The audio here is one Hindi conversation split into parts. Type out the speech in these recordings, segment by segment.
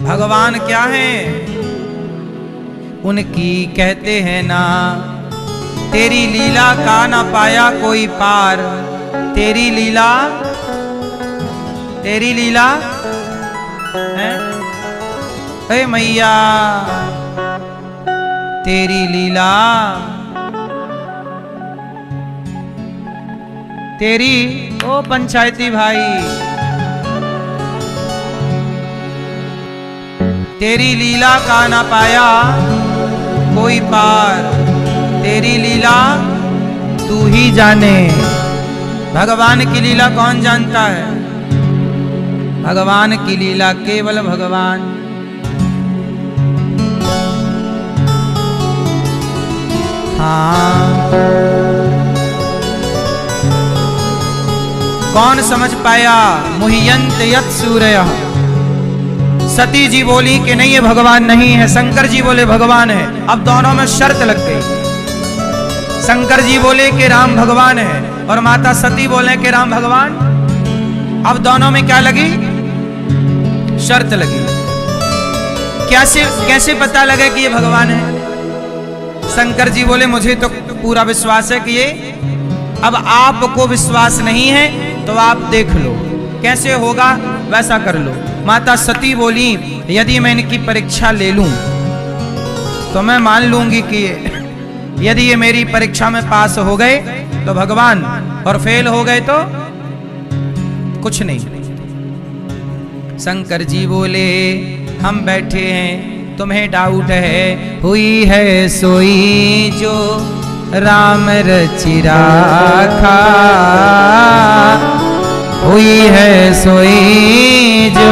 भगवान क्या है? उनकी कहते हैं ना, तेरी लीला का ना पाया कोई पार। तेरी लीला है हे मैया, तेरी लीला, तेरी ओ पंचायती भाई, तेरी लीला का ना पाया कोई पार। तेरी लीला तू ही जाने। भगवान की लीला कौन जानता है? भगवान की लीला केवल भगवान। हाँ, कौन समझ पाया? मुह्यंत यत् सूरयः। सती जी बोली कि नहीं, ये भगवान नहीं है। शंकर जी बोले भगवान है। अब दोनों में शर्त लग गई। शंकर जी बोले कि राम भगवान है और माता सती बोले कि राम भगवान। अब दोनों में क्या लगी? शर्त लगी। कैसे पता लगे कि ये भगवान है? शंकर जी बोले मुझे तो पूरा विश्वास है कि ये। अब आपको विश्वास नहीं है तो आप देख लो, कैसे होगा वैसा कर लो। माता सती बोली यदि मैं इनकी परीक्षा ले लूं तो मैं मान लूंगी कि यदि ये मेरी परीक्षा में पास हो गए तो भगवान, और फेल हो गए तो कुछ नहीं। शंकर जी बोले हम बैठे हैं, तुम्हें डाउट है। हुई है सोई जो राम रचि राखा। हुई है सोई जो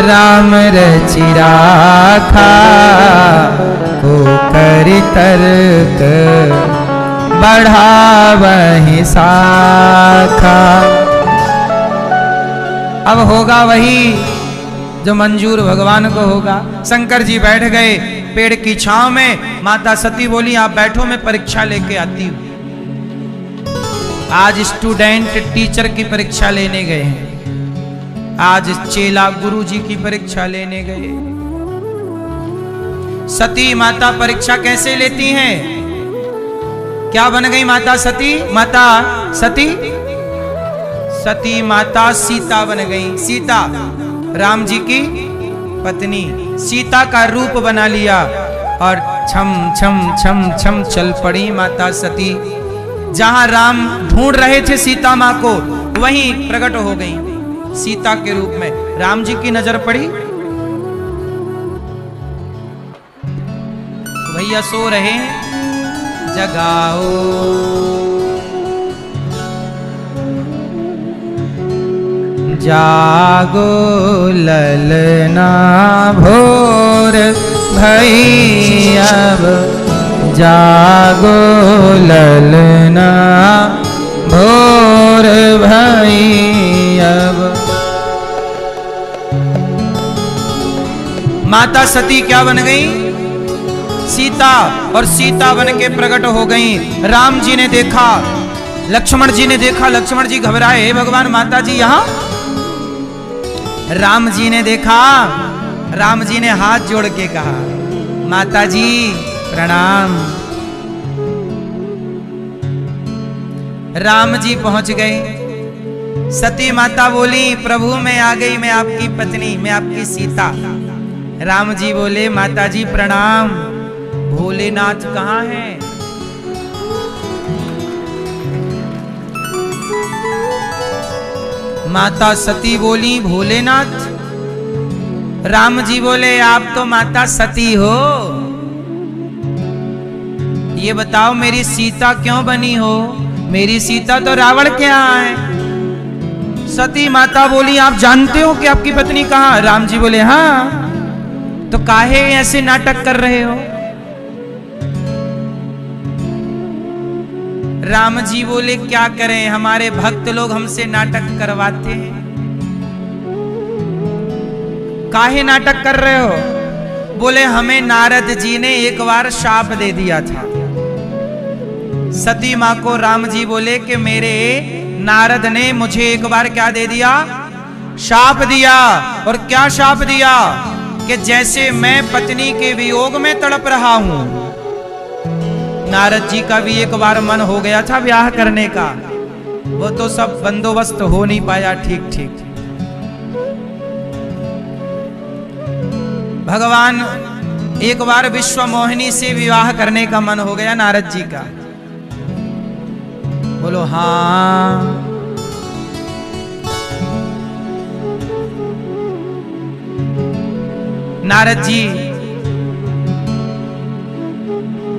राम रचि राखा। को कर तर्क बढ़ावहि शाखा। अब होगा वही जो मंजूर भगवान को होगा। शंकर जी बैठ गए पेड़ की छांव में। माता सती बोली आप बैठो, मैं परीक्षा लेके आती हूं। आज स्टूडेंट टीचर की परीक्षा लेने गए हैं। आज चेला गुरु जी की परीक्षा लेने गए। सती माता परीक्षा कैसे लेती हैं? क्या बन गई माता सती? माता सती, सती माता सीता बन गई। सीता राम जी की पत्नी। सीता का रूप बना लिया और छम छम छम छम चल पड़ी माता सती। जहां राम ढूंढ रहे थे सीता मां को, वहीं प्रकट हो गई सीता के रूप में। राम जी की नजर पड़ी, भैया सो रहे हैं, जगाओ। जागो ललना भोर भई अब। जागो ललना भोर भई अब। माता सती क्या बन गई? सीता। और सीता बन के प्रकट हो गई। राम जी ने देखा, लक्ष्मण जी ने देखा। लक्ष्मण जी घबराए, हे भगवान माता जी यहां। राम जी ने देखा, राम जी ने हाथ जोड़ के कहा माता जी प्रणाम। राम जी पहुंच गए। सती माता बोली प्रभु मैं आ गई, मैं आपकी पत्नी, मैं आपकी सीता। राम जी बोले माता जी प्रणाम। भोलेनाथ कहाँ हैं? माता सती बोली भोलेनाथ। राम जी बोले आप तो माता सती हो, ये बताओ मेरी सीता क्यों बनी हो? मेरी सीता तो रावण के यहाँ है। सती माता बोली आप जानते हो कि आपकी पत्नी कहाँ? राम जी बोले हाँ। तो काहे ऐसे नाटक कर रहे हो? राम जी बोले क्या करें, हमारे भक्त लोग हमसे नाटक करवाते हैं। काहे नाटक कर रहे हो? बोले हमें नारद जी ने एक बार शाप दे दिया था। सती मां को राम जी बोले कि मेरे नारद ने मुझे एक बार क्या दे दिया? शाप दिया। और क्या शाप दिया? कि जैसे मैं पत्नी के वियोग में तड़प रहा हूं। नारद जी का भी एक बार मन हो गया था ब्याह करने का, वो तो सब बंदोबस्त हो नहीं पाया ठीक ठीक। भगवान एक बार विश्व मोहिनी से विवाह करने का मन हो गया नारद जी का। बोलो हाँ। नारद जी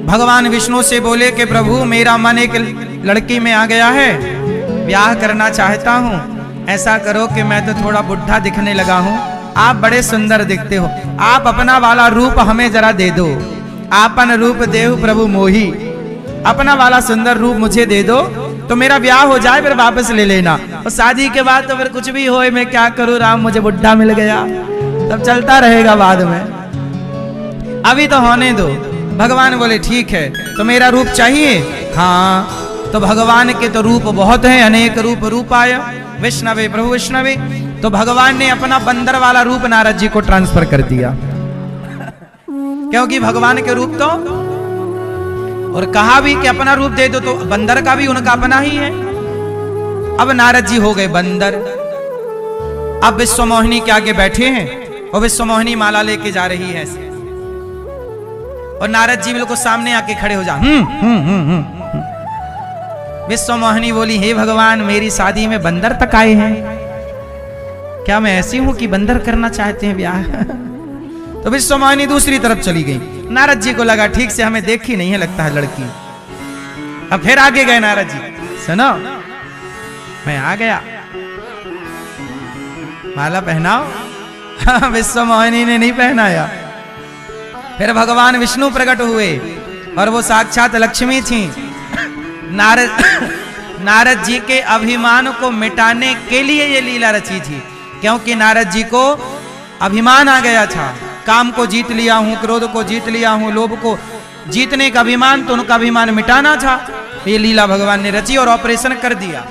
भगवान विष्णु से बोले कि प्रभु मेरा मन एक लड़की में आ गया है, ब्याह करना चाहता हूं। ऐसा करो कि मैं तो थोड़ा बुढ़ा दिखने लगा हूं, आप बड़े सुंदर दिखते हो, आप अपना वाला रूप हमें जरा दे दो। आपन रूप देव प्रभु मोही, अपना वाला सुंदर रूप मुझे दे दो तो मेरा ब्याह हो जाए, फिर वापस ले लेना। और शादी के बाद तो फिर कुछ भी होए, मैं क्या करूं राम, मुझे बुढ़ा मिल गया, तब चलता रहेगा बाद में, अभी तो होने दो। भगवान बोले ठीक है, तो मेरा रूप चाहिए? हाँ। तो भगवान के तो रूप बहुत हैं, अनेक रूप रूपाय विष्णवे प्रभु विष्णवे। तो भगवान ने अपना बंदर वाला रूप नारद जी को ट्रांसफर कर दिया क्योंकि भगवान के रूप तो, और कहा भी कि अपना रूप दे दो, तो बंदर का भी उनका अपना ही है। अब नारद जी हो गए बंदर। अब विश्व मोहिनी के आगे बैठे हैं और विश्व मोहिनी माला लेके जा रही है ऐसे, और नारद जी बिल्कुल सामने आके खड़े हो जा। विश्व मोहिनी बोली हे भगवान, मेरी शादी में बंदर तक आए हैं, क्या मैं ऐसी हूं कि बंदर करना चाहते हैं ब्याह? तो विश्व मोहिनी दूसरी तरफ चली गई। नारद जी को लगा ठीक से हमें देखी नहीं है लगता है लड़की। अब फिर आगे गए नारद जी, सुनो मैं आ गया, माला पहनाओ। विश्व मोहिनी ने नहीं पहनाया। फिर भगवान विष्णु प्रकट हुए और वो साक्षात लक्ष्मी थी। नारद जी के अभिमान को मिटाने के लिए ये लीला रची थी, क्योंकि नारद जी को अभिमान आ गया था। काम को जीत लिया हूं, क्रोध को जीत लिया हूं, लोभ को जीतने का अभिमान, तो उनका अभिमान मिटाना था। ये लीला भगवान ने रची और ऑपरेशन कर दिया,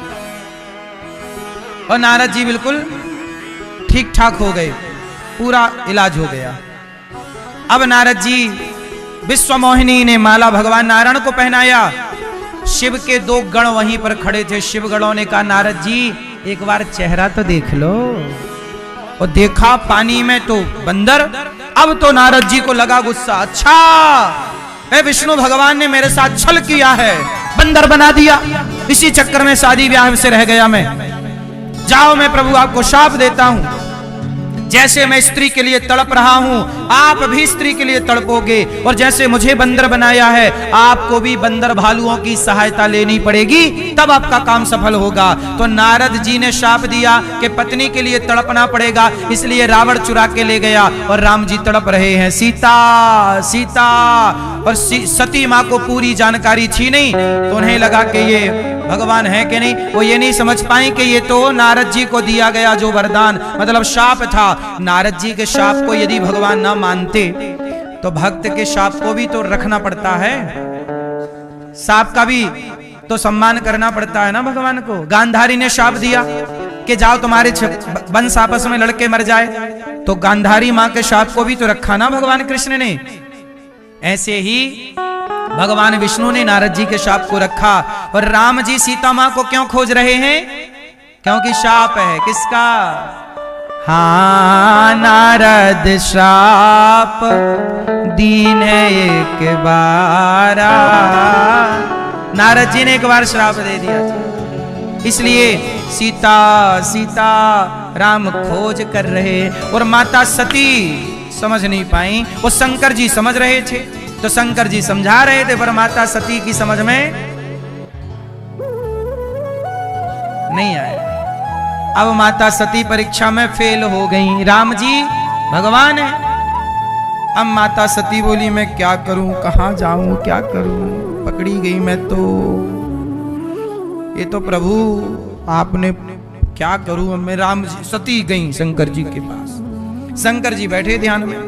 और नारद जी बिल्कुल ठीक ठाक हो गए, पूरा इलाज हो गया। अब नारद जी विश्व मोहिनी ने माला भगवान नारायण को पहनाया। शिव के दो गण वहीं पर खड़े थे। शिव गणों ने कहा नारद जी एक बार चेहरा तो देख लो, और देखा पानी में तो बंदर। अब तो नारद जी को लगा गुस्सा, अच्छा विष्णु भगवान ने मेरे साथ छल किया है, बंदर बना दिया, इसी चक्कर में शादी ब्याह से रह गया मैं। जाओ मैं प्रभु आपको शाप देता हूं, जैसे मैं स्त्री के लिए तड़प रहा हूं आप भी स्त्री के लिए तड़पोगे, और जैसे मुझे बंदर बनाया है आपको भी बंदर भालुओं की सहायता लेनी पड़ेगी, तब आपका काम सफल होगा। तो नारद जी ने शाप दिया कि पत्नी के लिए तड़पना पड़ेगा, इसलिए रावण चुरा के ले गया और राम जी तड़प रहे हैं। सीता सीता, और सती माँ को पूरी जानकारी थी नहीं, तो उन्हें लगा कि ये भगवान है कि नहीं। वो ये नहीं समझ पाए कि ये तो नारद जी को दिया गया जो वरदान मतलब शाप था। नारद जी के शाप को यदि भगवान ना मानते तो भक्त के शाप को भी तो रखना पड़ता है, शाप का भी तो सम्मान करना पड़ता है ना भगवान को। गांधारी ने शाप दिया कि जाओ तुम्हारे वंश आपस में लड़के मर जाए, तो गांधारी माँ के शाप को भी तो रखा ना भगवान कृष्ण ने। ऐसे ही भगवान विष्णु ने नारद जी के शाप को रखा। और राम जी सीता माँ को क्यों खोज रहे हैं? क्योंकि शाप है किसका? हाँ नारद श्राप दीन है एक बारा। नारद जी ने एक बार श्राप दे दिया था, इसलिए सीता सीता राम खोज कर रहे। और माता सती समझ नहीं पाई, वो शंकर जी समझ रहे थे, तो शंकर जी समझा रहे थे, पर माता सती की समझ में नहीं आया। अब माता सती परीक्षा में फेल हो गई। राम जी भगवान है। अब माता सती बोली मैं क्या करूं, कहां जाऊं, क्या करूं, पकड़ी गई मैं तो। ये तो प्रभु आपने क्या करूं। मैं राम जी सती गई शंकर जी के पास। शंकर जी बैठे ध्यान में।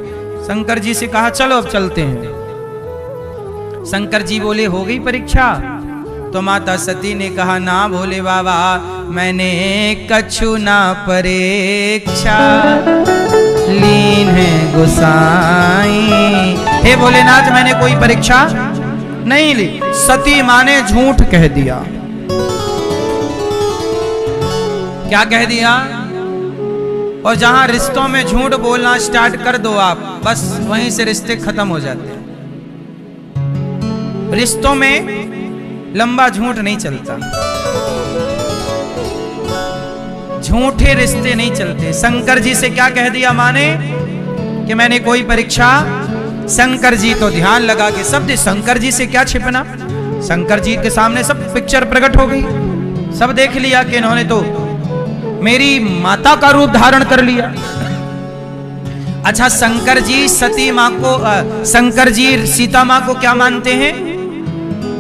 शंकर जी से कहा चलो अब चलते हैं। शंकर जी बोले हो गई परीक्षा? तो माता सती ने कहा ना भोले बाबा, मैंने कछु ना परीक्षा लीन है गोसाई। हे भोलेनाथ, मैंने कोई परीक्षा नहीं ली। सती माँ ने झूठ कह दिया। क्या कह दिया? और जहां रिश्तों में झूठ बोलना स्टार्ट कर दो आप, बस वहीं से रिश्ते खत्म हो जाते हैं। रिश्तों में लंबा झूठ नहीं चलता, झूठे रिश्ते नहीं चलते। शंकर जी से क्या कह दिया माँ ने कि मैंने कोई परीक्षा। शंकर जी तो ध्यान लगा के सब, शंकर जी से क्या छिपना, शंकर जी के सामने सब पिक्चर प्रकट हो गई। सब देख लिया कि इन्होंने तो मेरी माता का रूप धारण कर लिया। अच्छा, शंकर जी सती माँ को, शंकर जी सीता माँ को क्या मानते हैं?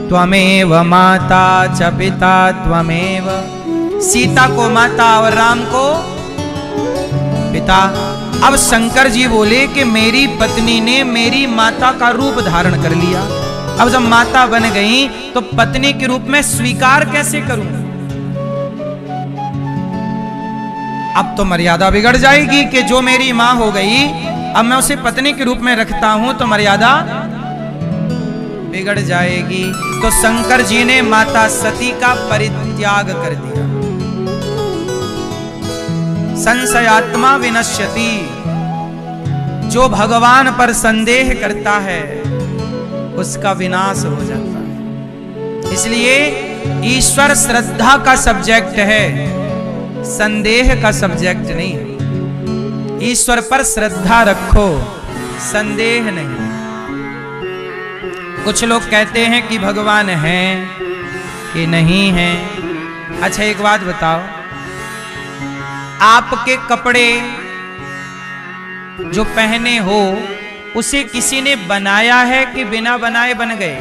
त्वमेव माता च पिता त्वमेव। सीता को माता और राम को पिता। अब शंकर जी बोले कि मेरी पत्नी ने मेरी माता का रूप धारण कर लिया। अब जब माता बन गई तो पत्नी के रूप में स्वीकार कैसे करूं? अब तो मर्यादा बिगड़ जाएगी कि जो मेरी मां हो गई, अब मैं उसे पत्नी के रूप में रखता हूं तो मर्यादा बिगड़ जाएगी। तो शंकर जी ने माता सती का परित्याग कर दिया। संशयात्मा विनश्यति। जो भगवान पर संदेह करता है उसका विनाश हो जाता है। इसलिए ईश्वर श्रद्धा का सब्जेक्ट है, संदेह का सब्जेक्ट नहीं है। ईश्वर पर श्रद्धा रखो, संदेह नहीं। कुछ लोग कहते हैं कि भगवान है कि नहीं है। अच्छा, एक बात बताओ, आपके कपड़े जो पहने हो उसे किसी ने बनाया है कि बिना बनाए बन गए?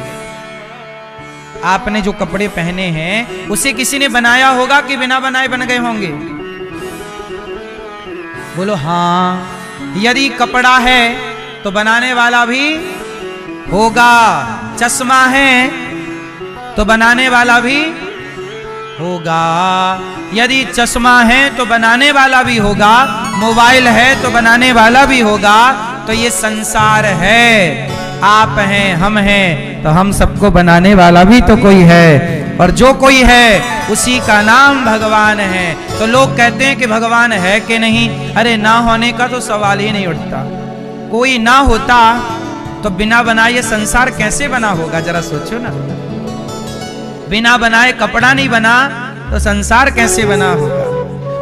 आपने जो कपड़े पहने हैं उसे किसी ने बनाया होगा कि बिना बनाए बन गए होंगे? बोलो हाँ। यदि कपड़ा है तो बनाने वाला भी होगा। चश्मा है तो बनाने वाला भी होगा। यदि चश्मा है तो बनाने वाला भी होगा, मोबाइल है तो बनाने वाला भी होगा। तो ये संसार है, आप हैं, हम हैं, तो हम सबको बनाने वाला भी तो कोई है, और जो कोई है उसी का नाम भगवान है। तो लोग कहते हैं कि भगवान है कि नहीं। अरे ना होने का तो सवाल ही नहीं उठता। कोई ना होता तो बिना बनाए संसार कैसे बना होगा? जरा सोचो ना। बिना बनाए कपड़ा नहीं बना तो संसार कैसे बना होगा?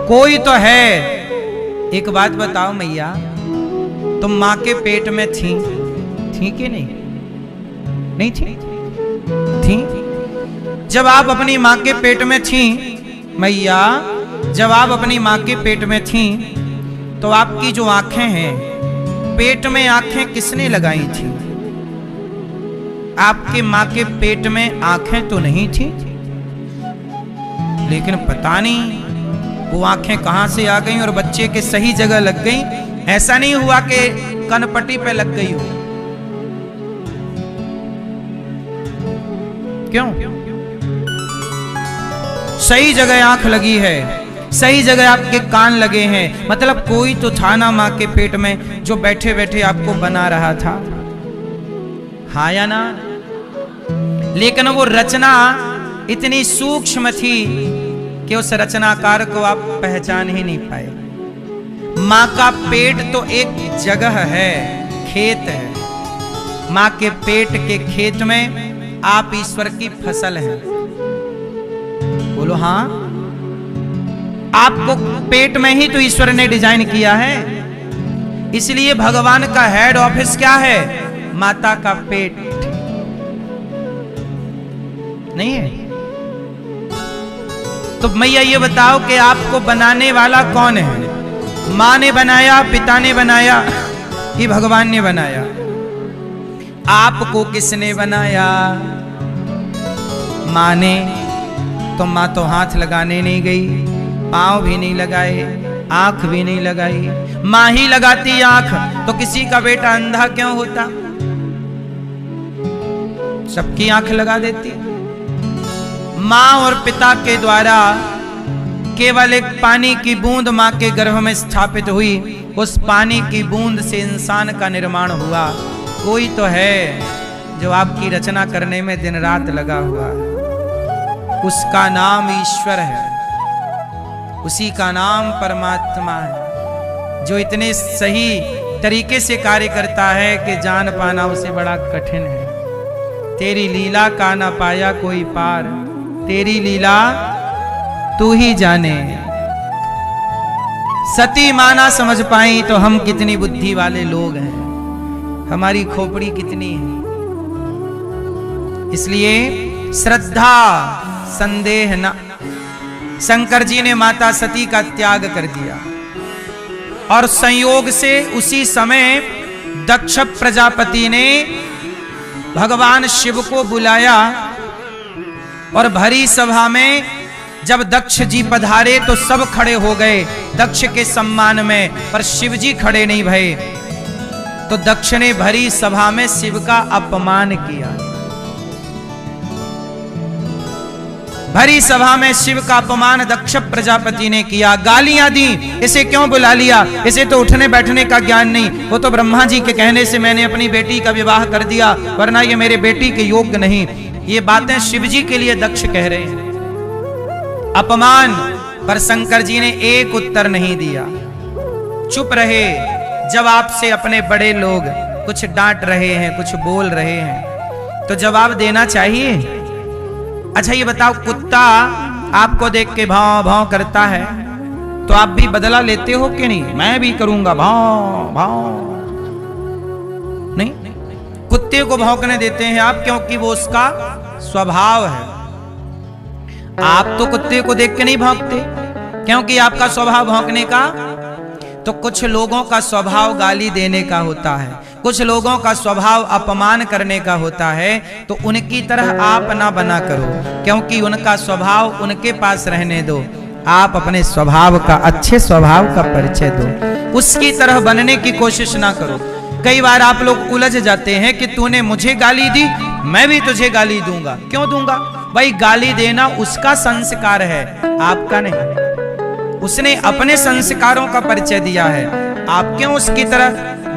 कोई तो है। एक बात बताओ मैया, तुम माँ के पेट में थी कि नहीं? नहीं थी? थी। जब आप अपनी माँ के पेट में थी मैया, जब आप अपनी माँ के पेट में थी तो आपकी जो आंखें हैं, पेट में आंखें किसने लगाई थी? आपके माँ के पेट में आंखें तो नहीं थी, लेकिन पता नहीं वो आंखें कहां से आ गईं और बच्चे के सही जगह लग गईं। ऐसा नहीं हुआ कि कनपट्टी पे लग गई हो। क्यों? सही जगह आंख लगी है, सही जगह आपके कान लगे हैं। मतलब कोई तो था ना मां के पेट में जो बैठे बैठे आपको बना रहा था। हाँ या ना? लेकिन वो रचना इतनी सूक्ष्म थी कि उस रचनाकार को आप पहचान ही नहीं पाए। मां का पेट तो एक जगह है, खेत है। मां के पेट के खेत में आप ईश्वर की फसल हैं। बोलो हाँ। आपको पेट में ही तो ईश्वर ने डिजाइन किया है। इसलिए भगवान का हेड ऑफिस क्या है? माता का पेट नहीं है। तो मैया ये बताओ कि आपको बनाने वाला कौन है? मां ने बनाया, पिता ने बनाया कि भगवान ने बनाया? आपको किसने बनाया? मां ने। तो मां तो हाथ लगाने नहीं गई, पांव भी नहीं लगाए, आंख भी नहीं लगाई। मां ही लगाती आंख तो किसी का बेटा अंधा क्यों होता? सबकी आंख लगा देती। मां और पिता के द्वारा केवल एक पानी की बूंद मां के गर्भ में स्थापित हुई उस पानी की बूंद से इंसान का निर्माण हुआ। कोई तो है जो आपकी रचना करने में दिन रात लगा हुआ है। उसका नाम ईश्वर है, उसी का नाम परमात्मा है, जो इतने सही तरीके से कार्य करता है कि जान पाना उसे बड़ा कठिन है। तेरी लीला का ना पाया कोई पार, तेरी लीला तू ही जाने। सती माना समझ पाई तो हम कितनी बुद्धि वाले लोग हैं, हमारी खोपड़ी कितनी है। इसलिए श्रद्धा संदेह न। शंकर जी ने माता सती का त्याग कर दिया और संयोग से उसी समय दक्ष प्रजापति ने भगवान शिव को बुलाया और भरी सभा में जब दक्ष जी पधारे तो सब खड़े हो गए दक्ष के सम्मान में, पर शिव जी खड़े नहीं भये। तो दक्ष ने भरी सभा में शिव का अपमान किया। भरी सभा में शिव का अपमान दक्ष प्रजापति ने किया, गालियां दी। इसे क्यों बुला लिया, इसे तो उठने बैठने का ज्ञान नहीं, वो तो ब्रह्मा जी के कहने से मैंने अपनी बेटी का विवाह कर दिया, वरना ये मेरे बेटी के योग्य नहीं। ये बातें शिव जी के लिए दक्ष कह रहे हैं, अपमान। पर शंकर जी ने एक उत्तर नहीं दिया, चुप रहे। जब आपसे अपने बड़े लोग कुछ डांट रहे हैं, कुछ बोल रहे हैं, तो जवाब देना चाहिए। अच्छा ये बताओ, कुत्ता आपको देख के भाव भाव करता है तो आप भी बदला लेते हो कि नहीं? मैं भी करूंगा भाव भाव। नहीं, कुत्ते को भौंकने देते हैं आप, क्योंकि वो उसका स्वभाव है। आप तो कुत्ते को देख के नहीं भौंकते, क्योंकि आपका स्वभाव भौंकने का। तो कुछ लोगों का स्वभाव गाली देने का होता है, कुछ लोगों का स्वभाव अपमान करने का होता है। तो उनकी तरह आप ना बना करो, क्योंकि उनका स्वभाव उनके पास रहने दो। आप अपने स्वभाव का, अच्छे स्वभाव का परिचय दो, उसकी तरह बनने की कोशिश ना करो। कई बार आप लोग उलझ जाते हैं कि तूने मुझे गाली दी, मैं भी तुझे गाली दूंगा। क्यों दूंगा भाई? गाली देना उसका संस्कार है, आपका नहीं। उसने अपने संस्कारों का परिचय दिया है। आप क्यों उसकी तरह?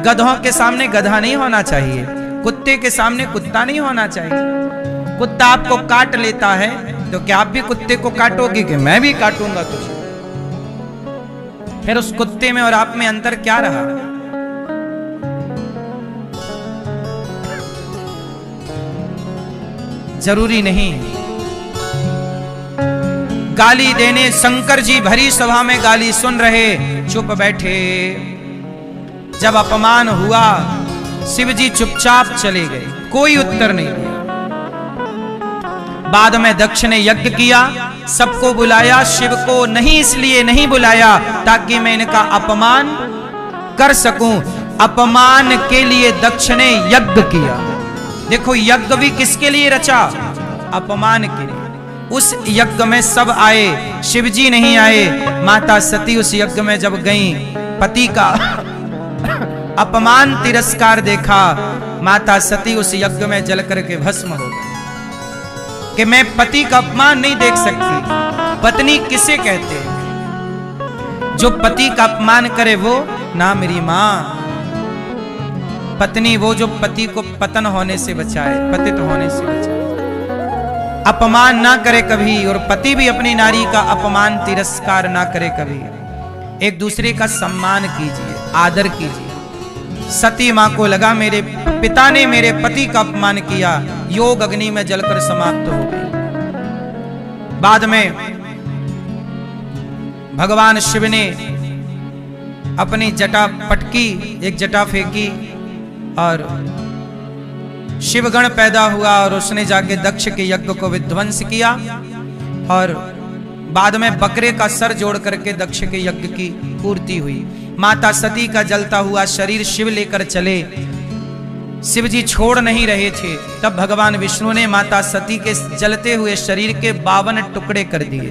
गधों के सामने गधा नहीं होना चाहिए, कुत्ते के सामने कुत्ता नहीं होना चाहिए। कुत्ता आपको काट लेता है तो क्या आप भी कुत्ते को काटोगे कि मैं भी काटूंगा तुझे? फिर उस कुत्ते में और आप में अंतर क्या रहा? जरूरी नहीं। गाली देने, शंकर जी भरी सभा में गाली सुन रहे, चुप बैठे। जब अपमान हुआ शिव जी चुपचाप चले गए, कोई उत्तर नहीं दिया। बाद में दक्ष ने यज्ञ किया, सबको बुलाया। शिव को नहीं इसलिए नहीं बुलाया ताकि मैं इनका अपमान कर सकूं, अपमान के लिए दक्ष ने यज्ञ किया। देखो यज्ञ भी किसके लिए रचा? अपमान के लिए। उस यज्ञ में सब आए, शिव जी नहीं आए। माता सती उस यज्ञ में जब गई, पति का अपमान तिरस्कार देखा, माता सती उस यज्ञ में जल करके भस्म हो गई कि मैं पति का अपमान नहीं देख सकती। पत्नी किसे कहते हैं? जो पति का अपमान करे वो ना मेरी मां। पत्नी वो जो पति को पतन होने से बचाए, पतित होने से बचाए, अपमान ना करे कभी। और पति भी अपनी नारी का अपमान तिरस्कार ना करे कभी। एक दूसरे का सम्मान कीजिए, आदर कीजिए। सती मां को लगा मेरे पिता ने मेरे पति का अपमान किया, योग अग्नि में जलकर समाप्त हो गई। बाद में भगवान शिव ने अपनी जटा पटकी, एक जटा फेंकी और शिवगण पैदा हुआ और उसने जाके दक्ष के यज्ञ को विध्वंस किया। और बाद में बकरे का सर जोड़ करके दक्ष के यज्ञ की पूर्ति हुई। माता सती का जलता हुआ शरीर शिव लेकर चले, शिव जी छोड़ नहीं रहे थे। तब भगवान विष्णु ने माता सती के जलते हुए शरीर के 52 टुकड़े कर दिए,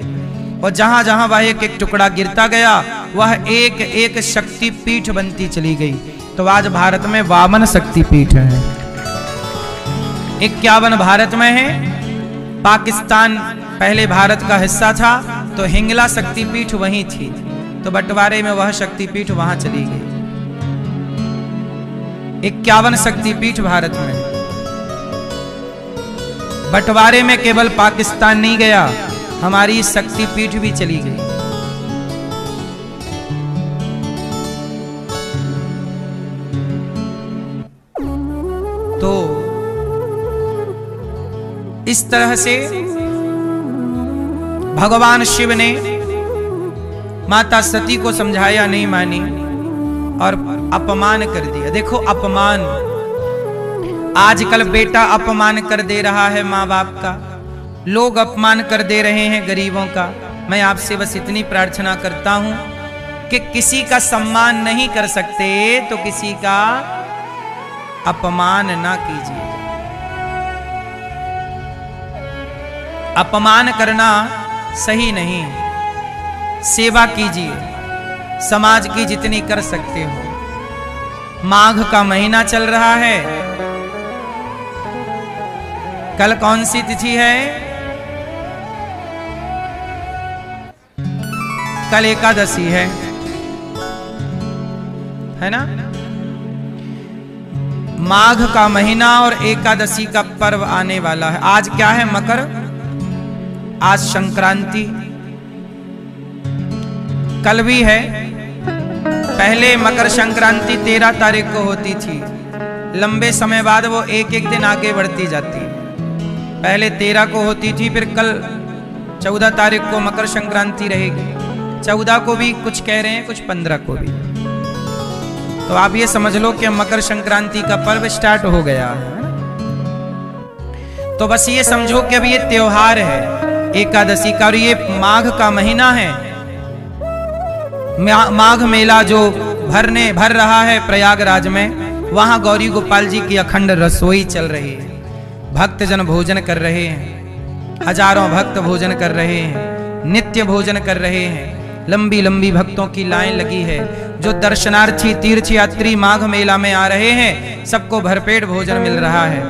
और जहां जहां वह एक एक टुकड़ा गिरता गया वह एक एक शक्ति पीठ बनती चली गई। तो आज भारत में 52 शक्ति पीठ है। 51 भारत में है। पाकिस्तान पहले भारत का हिस्सा था तो हिंगला शक्तिपीठ वहीं थी, तो बंटवारे में वह शक्तिपीठ वहां चली गई। 51 शक्तिपीठ भारत में। बंटवारे में केवल पाकिस्तान नहीं गया, हमारी शक्तिपीठ भी चली गई। तो इस तरह से भगवान शिव ने माता सती को समझाया, नहीं मानी और अपमान कर दिया। देखो अपमान, आजकल बेटा अपमान कर दे रहा है माँ बाप का, लोग अपमान कर दे रहे हैं गरीबों का। मैं आपसे बस इतनी प्रार्थना करता हूं कि किसी का सम्मान नहीं कर सकते तो किसी का अपमान ना कीजिए। अपमान करना सही नहीं, सेवा कीजिए समाज की जितनी कर सकते हो। माघ का महीना चल रहा है, कल कौन सी तिथि है? कल एकादशी है ना? माघ का महीना और एकादशी का पर्व आने वाला है। आज क्या है? मकर, आज संक्रांति, कल भी है। पहले मकर संक्रांति 13 तारीख को होती थी, लंबे समय बाद वो एक एक दिन आगे बढ़ती जाती है। पहले 13 को होती थी, फिर कल 14 तारीख को मकर संक्रांति रहेगी। 14 को भी कुछ कह रहे हैं, कुछ 15 को भी। तो आप ये समझ लो कि मकर संक्रांति का पर्व स्टार्ट हो गया है। तो बस ये समझो कि अभी ये त्योहार है एकादशी का, और ये माघ का महीना है। माघ मेला जो भर रहा है प्रयागराज में, वहां गौरी गोपाल जी की अखंड रसोई चल रही है। भक्तजन भोजन कर रहे हैं, हजारों भक्त भोजन कर रहे हैं, नित्य भोजन कर रहे हैं। लंबी लंबी भक्तों की लाइन लगी है। जो दर्शनार्थी तीर्थयात्री माघ मेला में आ रहे हैं, सबको भरपेट भोजन मिल रहा है।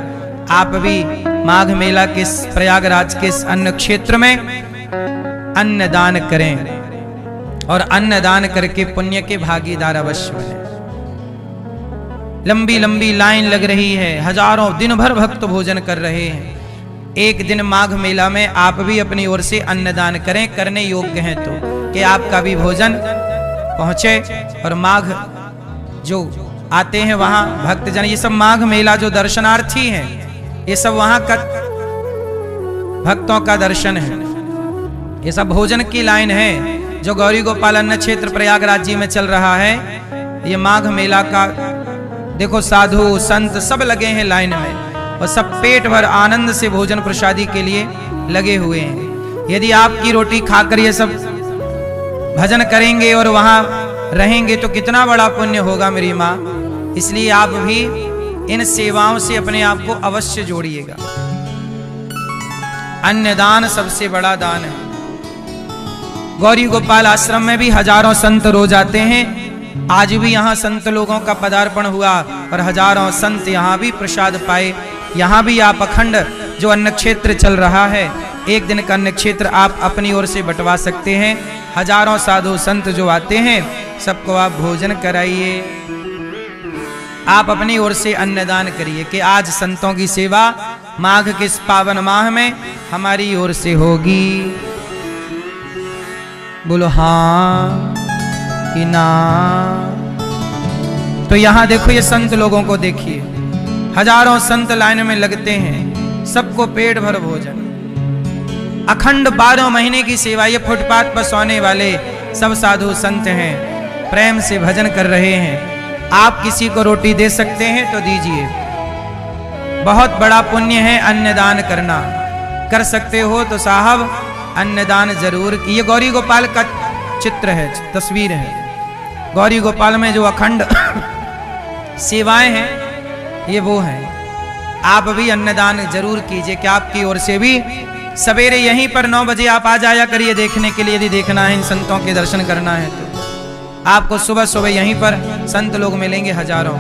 आप भी माघ मेला के प्रयागराज के अन्न क्षेत्र में अन्न दान करें और अन्न दान करके पुण्य के भागीदार अवश्य बने। लंबी लंबी लाइन लग रही है, हजारों दिन भर भक्त भोजन कर रहे हैं। एक दिन माघ मेला में आप भी अपनी ओर से अन्नदान करें, करने योग्य हैं तो, कि आपका भी भोजन पहुंचे। और माघ जो आते हैं वहां भक्तजन, ये सब माघ मेला जो दर्शनार्थी हैं, ये सब वहां का भक्तों का दर्शन है। ये सब भोजन की लाइन है जो गौरी गोपाल अन्न क्षेत्र प्रयागराज जी में चल रहा है। ये माघ मेला का देखो, साधु संत सब लगे हैं लाइन में, और सब पेट भर आनंद से भोजन प्रसादी के लिए लगे हुए हैं। यदि आपकी रोटी खाकर ये सब भजन करेंगे और वहां रहेंगे तो कितना बड़ा पुण्य होगा मेरी माँ। इसलिए आप भी इन सेवाओं से अपने आप को अवश्य जोड़िएगा। अन्नदान सबसे बड़ा दान है। गौरी गोपाल आश्रम में भी हजारों संत रोज आते हैं। आज भी यहाँ संत लोगों का पदार्पण हुआ और हजारों संत यहाँ भी प्रसाद पाए। यहाँ भी आप अखंड जो अन्न क्षेत्र चल रहा है, एक दिन का अन्न क्षेत्र आप अपनी ओर से बंटवा सकते हैं। हजारों साधु संत जो आते हैं, सबको आप भोजन कराइए, आप अपनी ओर से अन्नदान करिए कि आज संतों की सेवा माघ के इस पावन माह में हमारी ओर से होगी। बोलो हाँ कि ना। तो यहां देखो, ये संत लोगों को देखिए, हजारों संत लाइन में लगते हैं, सबको पेट भर भोजन, अखंड 12 महीने की सेवा। ये फुटपाथ पर सोने वाले सब साधु संत हैं, प्रेम से भजन कर रहे हैं। आप किसी को रोटी दे सकते हैं तो दीजिए, बहुत बड़ा पुण्य है अन्नदान करना। कर सकते हो तो साहब अन्नदान जरूर। ये गौरी गोपाल का चित्र है, तस्वीर है। गौरी गोपाल में जो अखंड सेवाएं हैं, ये वो हैं। आप भी अन्नदान जरूर कीजिए कि आपकी ओर से भी सवेरे यहीं पर 9 बजे आप आ जाया करिए देखने के लिए। यदि देखना है, इन संतों के दर्शन करना है तो आपको सुबह सुबह यहीं पर संत लोग मिलेंगे हजारों।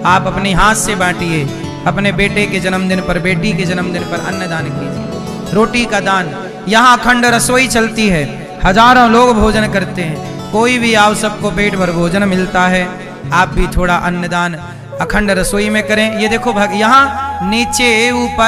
आप अपनी हाथ से बांटिए, अपने बेटे के जन्मदिन पर, बेटी के जन्मदिन पर अन्नदान कीजिए, रोटी का दान। यहाँ अखंड रसोई चलती है, हजारों लोग भोजन करते हैं। कोई भी आओ, सबको पेट भर भोजन मिलता है। आप भी थोड़ा अन्नदान अखंड रसोई में करें। ये देखो यहाँ नीचे ऊपर